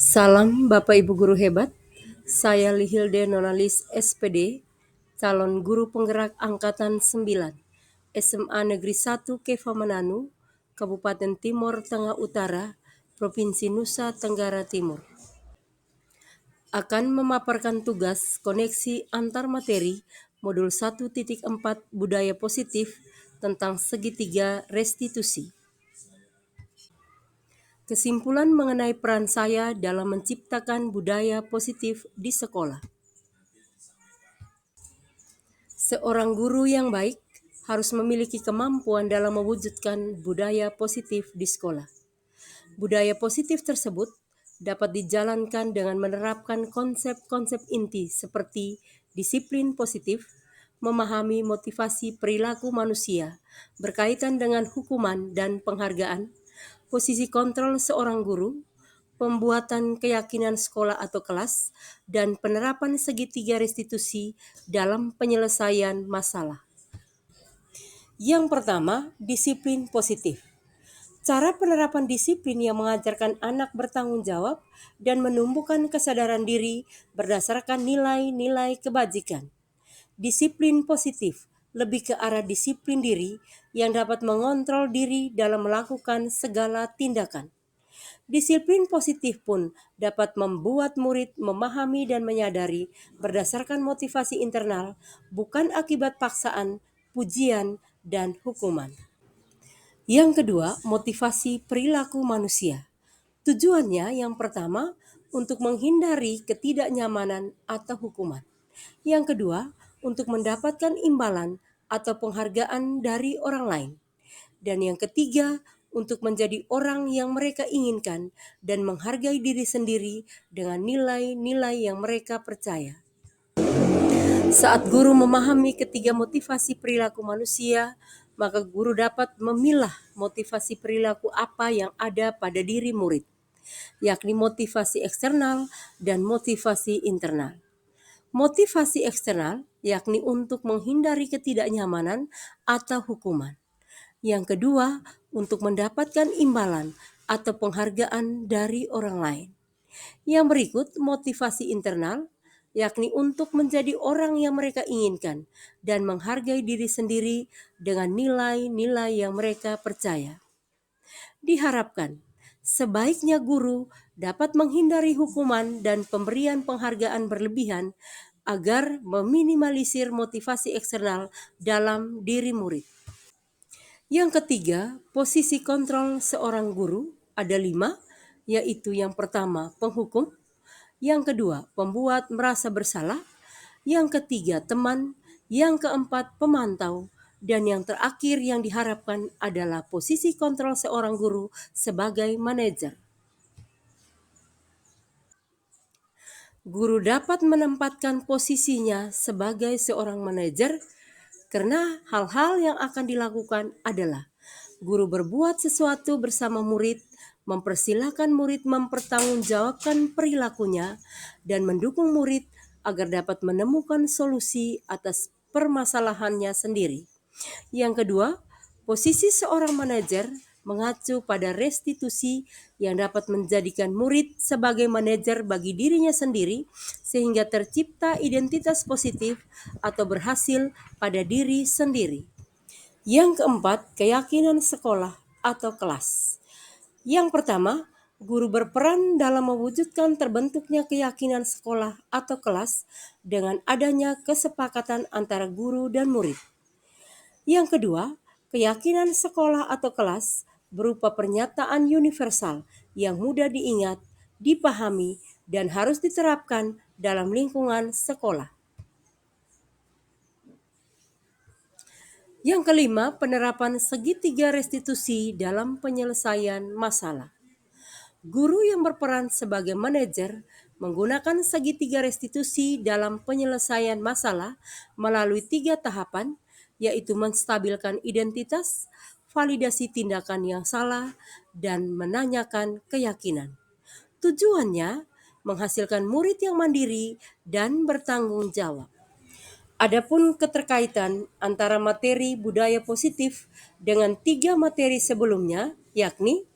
Salam Bapak Ibu Guru hebat, saya Lihilde Nonalis SPD, calon guru penggerak Angkatan 9, SMA Negeri 1 Keva Mananu, Kabupaten Timor Tengah Utara, Provinsi Nusa Tenggara Timur. Akan memaparkan tugas koneksi antar materi modul 1.4 Budaya Positif tentang segitiga restitusi. Kesimpulan mengenai peran saya dalam menciptakan budaya positif di sekolah. Seorang guru yang baik harus memiliki kemampuan dalam mewujudkan budaya positif di sekolah. Budaya positif tersebut dapat dijalankan dengan menerapkan konsep-konsep inti seperti disiplin positif, memahami motivasi perilaku manusia berkaitan dengan hukuman dan penghargaan, posisi kontrol seorang guru, pembuatan keyakinan sekolah atau kelas, dan penerapan segitiga restitusi dalam penyelesaian masalah. Yang pertama, disiplin positif. Cara penerapan disiplin yang mengajarkan anak bertanggung jawab dan menumbuhkan kesadaran diri berdasarkan nilai-nilai kebajikan. Disiplin positif lebih ke arah disiplin diri yang dapat mengontrol diri dalam melakukan segala tindakan. Disiplin positif pun dapat membuat murid memahami dan menyadari berdasarkan motivasi internal, bukan akibat paksaan, pujian, dan hukuman. Yang kedua, motivasi perilaku manusia. Tujuannya yang pertama, untuk menghindari ketidaknyamanan atau hukuman. Yang kedua, untuk mendapatkan imbalan atau penghargaan dari orang lain. Dan yang ketiga, untuk menjadi orang yang mereka inginkan dan menghargai diri sendiri dengan nilai-nilai yang mereka percaya. Saat guru memahami ketiga motivasi perilaku manusia, maka guru dapat memilah motivasi perilaku apa yang ada pada diri murid, yakni motivasi eksternal dan motivasi internal. Motivasi eksternal yakni untuk menghindari ketidaknyamanan atau hukuman. Yang kedua, untuk mendapatkan imbalan atau penghargaan dari orang lain. Yang berikut motivasi internal, yakni untuk menjadi orang yang mereka inginkan dan menghargai diri sendiri dengan nilai-nilai yang mereka percaya. Diharapkan, sebaiknya guru dapat menghindari hukuman dan pemberian penghargaan berlebihan agar meminimalisir motivasi eksternal dalam diri murid. Yang ketiga, posisi kontrol seorang guru ada 5, yaitu yang pertama penghukum, yang kedua pembuat merasa bersalah, yang ketiga teman, yang keempat pemantau, dan yang terakhir yang diharapkan adalah posisi kontrol seorang guru sebagai manajer. Guru dapat menempatkan posisinya sebagai seorang manajer karena hal-hal yang akan dilakukan adalah guru berbuat sesuatu bersama murid, mempersilahkan murid mempertanggungjawabkan perilakunya, dan mendukung murid agar dapat menemukan solusi atas permasalahannya sendiri. Yang kedua, posisi seorang manajer mengacu pada restitusi yang dapat menjadikan murid sebagai manajer bagi dirinya sendiri sehingga tercipta identitas positif atau berhasil pada diri sendiri. Yang keempat, keyakinan sekolah atau kelas. Yang pertama, guru berperan dalam mewujudkan terbentuknya keyakinan sekolah atau kelas dengan adanya kesepakatan antara guru dan murid. Yang kedua, keyakinan sekolah atau kelas berupa pernyataan universal yang mudah diingat, dipahami, dan harus diterapkan dalam lingkungan sekolah. Yang kelima, penerapan segitiga restitusi dalam penyelesaian masalah. Guru yang berperan sebagai manajer menggunakan segitiga restitusi dalam penyelesaian masalah melalui 3 tahapan, yaitu menstabilkan identitas, validasi tindakan yang salah, dan menanyakan keyakinan. Tujuannya menghasilkan murid yang mandiri dan bertanggung jawab. Adapun keterkaitan antara materi budaya positif dengan 3 materi sebelumnya, yakni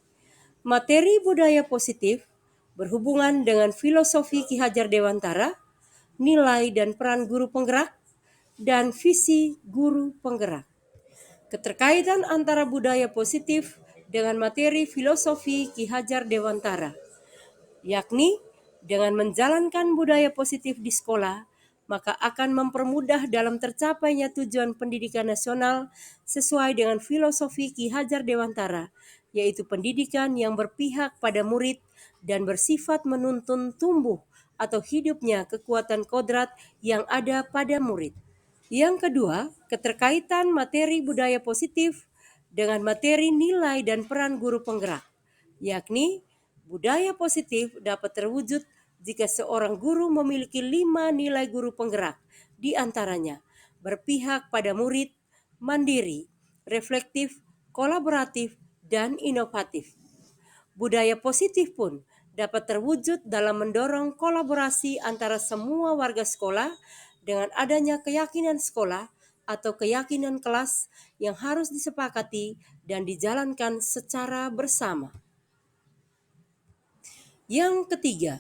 materi budaya positif berhubungan dengan filosofi Ki Hajar Dewantara, nilai dan peran guru penggerak, dan visi guru penggerak. Keterkaitan antara budaya positif dengan materi filosofi Ki Hajar Dewantara, yakni dengan menjalankan budaya positif di sekolah, maka akan mempermudah dalam tercapainya tujuan pendidikan nasional sesuai dengan filosofi Ki Hajar Dewantara, yaitu pendidikan yang berpihak pada murid dan bersifat menuntun tumbuh atau hidupnya kekuatan kodrat yang ada pada murid. Yang kedua, keterkaitan materi budaya positif dengan materi nilai dan peran guru penggerak, yakni budaya positif dapat terwujud jika seorang guru memiliki 5 nilai guru penggerak, di antaranya berpihak pada murid, mandiri, reflektif, kolaboratif, dan inovatif. Budaya positif pun dapat terwujud dalam mendorong kolaborasi antara semua warga sekolah dengan adanya keyakinan sekolah atau keyakinan kelas yang harus disepakati dan dijalankan secara bersama. Yang ketiga,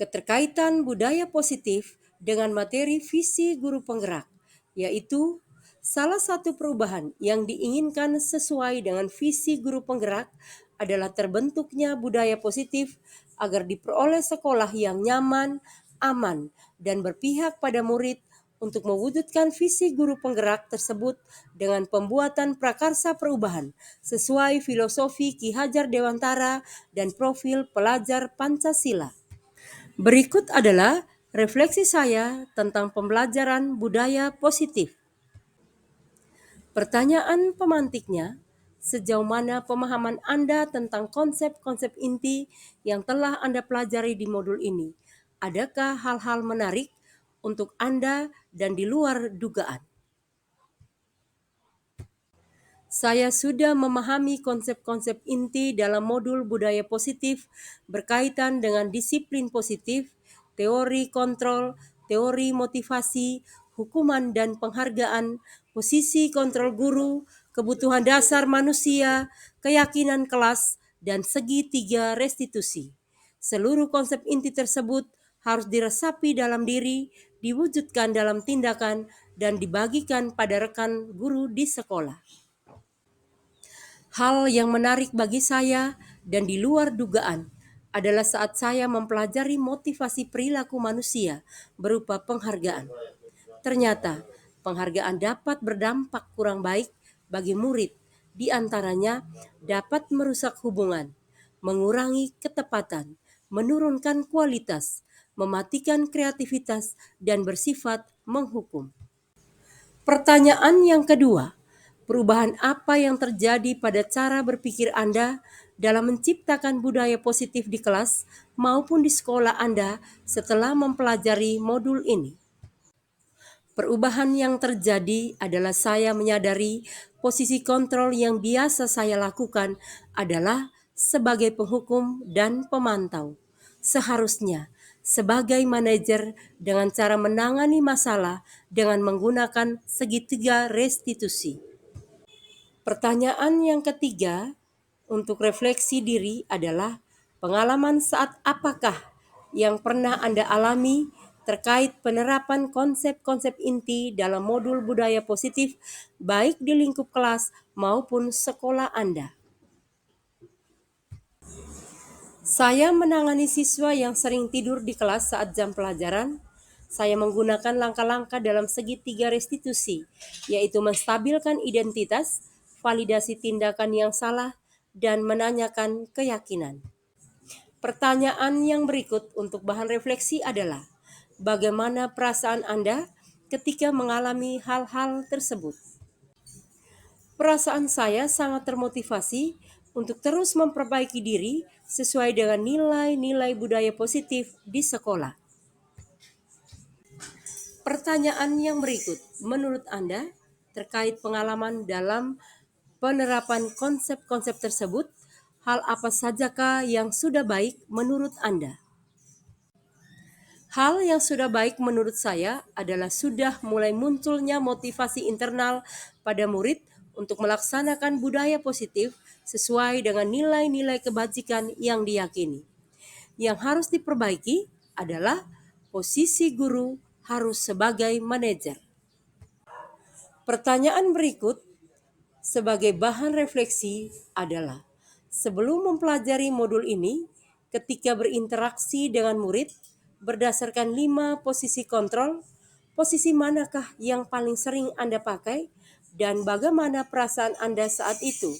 keterkaitan budaya positif dengan materi visi guru penggerak, yaitu salah satu perubahan yang diinginkan sesuai dengan visi guru penggerak adalah terbentuknya budaya positif agar diperoleh sekolah yang nyaman, aman, dan berpihak pada murid untuk mewujudkan visi guru penggerak tersebut dengan pembuatan prakarsa perubahan sesuai filosofi Ki Hajar Dewantara dan profil pelajar Pancasila. Berikut adalah refleksi saya tentang pembelajaran budaya positif. Pertanyaan pemantiknya, sejauh mana pemahaman Anda tentang konsep-konsep inti yang telah Anda pelajari di modul ini? Adakah hal-hal menarik untuk Anda dan di luar dugaan? Saya sudah memahami konsep-konsep inti dalam modul budaya positif berkaitan dengan disiplin positif, teori kontrol, teori motivasi, hukuman dan penghargaan, posisi kontrol guru, kebutuhan dasar manusia, keyakinan kelas, dan segitiga restitusi. Seluruh konsep inti tersebut harus diresapi dalam diri, diwujudkan dalam tindakan, dan dibagikan pada rekan guru di sekolah. Hal yang menarik bagi saya dan di luar dugaan adalah saat saya mempelajari motivasi perilaku manusia berupa penghargaan. Ternyata, penghargaan dapat berdampak kurang baik bagi murid, di antaranya dapat merusak hubungan, mengurangi ketepatan, menurunkan kualitas, mematikan kreativitas, dan bersifat menghukum. Pertanyaan yang kedua, perubahan apa yang terjadi pada cara berpikir Anda dalam menciptakan budaya positif di kelas maupun di sekolah Anda setelah mempelajari modul ini? Perubahan yang terjadi adalah saya menyadari posisi kontrol yang biasa saya lakukan adalah sebagai penghukum dan pemantau. Seharusnya sebagai manajer dengan cara menangani masalah dengan menggunakan segitiga restitusi. Pertanyaan yang ketiga untuk refleksi diri adalah pengalaman saat apakah yang pernah Anda alami terkait penerapan konsep-konsep inti dalam modul budaya positif baik di lingkup kelas maupun sekolah Anda. Saya menangani siswa yang sering tidur di kelas saat jam pelajaran. Saya menggunakan langkah-langkah dalam segitiga restitusi, yaitu menstabilkan identitas, validasi tindakan yang salah, dan menanyakan keyakinan. Pertanyaan yang berikut untuk bahan refleksi adalah, bagaimana perasaan Anda ketika mengalami hal-hal tersebut? Perasaan saya sangat termotivasi untuk terus memperbaiki diri sesuai dengan nilai-nilai budaya positif di sekolah. Pertanyaan yang berikut, menurut Anda terkait pengalaman dalam penerapan konsep-konsep tersebut, hal apa sajakah yang sudah baik menurut Anda? Hal yang sudah baik menurut saya adalah sudah mulai munculnya motivasi internal pada murid untuk melaksanakan budaya positif sesuai dengan nilai-nilai kebajikan yang diyakini. Yang harus diperbaiki adalah posisi guru harus sebagai manajer. Pertanyaan berikut sebagai bahan refleksi adalah, sebelum mempelajari modul ini, ketika berinteraksi dengan murid, berdasarkan 5 posisi kontrol, posisi manakah yang paling sering Anda pakai dan bagaimana perasaan Anda saat itu?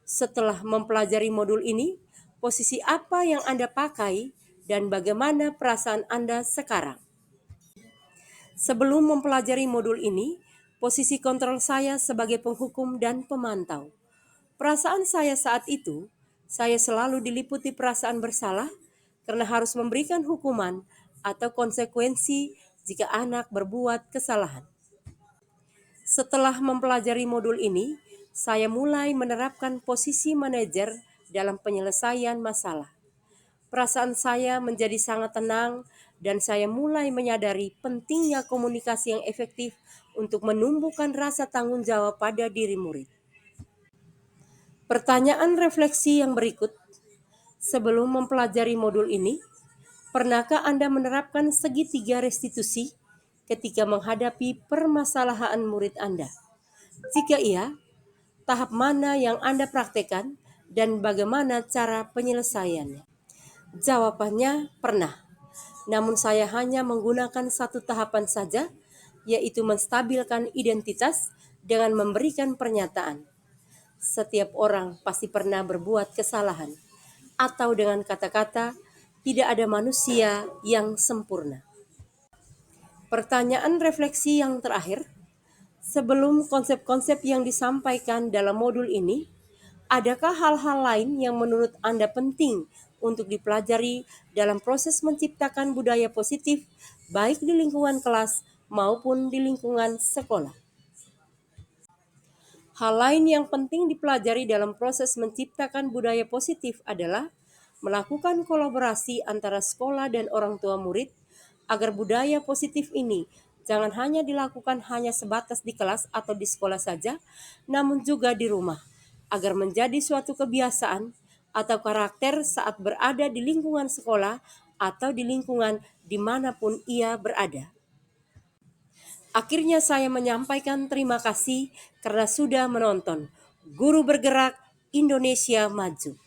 Setelah mempelajari modul ini, posisi apa yang Anda pakai dan bagaimana perasaan Anda sekarang? Sebelum mempelajari modul ini, posisi kontrol saya sebagai penghukum dan pemantau. Perasaan saya saat itu, saya selalu diliputi perasaan bersalah karena harus memberikan hukuman atau konsekuensi jika anak berbuat kesalahan. Setelah mempelajari modul ini, saya mulai menerapkan posisi manajer dalam penyelesaian masalah. Perasaan saya menjadi sangat tenang dan saya mulai menyadari pentingnya komunikasi yang efektif untuk menumbuhkan rasa tanggung jawab pada diri murid. Pertanyaan refleksi yang berikut, sebelum mempelajari modul ini, pernahkah Anda menerapkan segitiga restitusi ketika menghadapi permasalahan murid Anda? Jika iya, tahap mana yang Anda praktekkan dan bagaimana cara penyelesaiannya? Jawabannya pernah. Namun saya hanya menggunakan satu tahapan saja, yaitu menstabilkan identitas dengan memberikan pernyataan. Setiap orang pasti pernah berbuat kesalahan, atau dengan kata-kata, tidak ada manusia yang sempurna. Pertanyaan refleksi yang terakhir, sebelum konsep-konsep yang disampaikan dalam modul ini, adakah hal-hal lain yang menurut Anda penting untuk dipelajari dalam proses menciptakan budaya positif, baik di lingkungan kelas maupun di lingkungan sekolah? Hal lain yang penting dipelajari dalam proses menciptakan budaya positif adalah melakukan kolaborasi antara sekolah dan orang tua murid agar budaya positif ini jangan hanya dilakukan hanya sebatas di kelas atau di sekolah saja, namun juga di rumah, agar menjadi suatu kebiasaan atau karakter saat berada di lingkungan sekolah atau di lingkungan dimanapun ia berada. Akhirnya saya menyampaikan terima kasih karena sudah menonton. Guru Bergerak Indonesia Maju.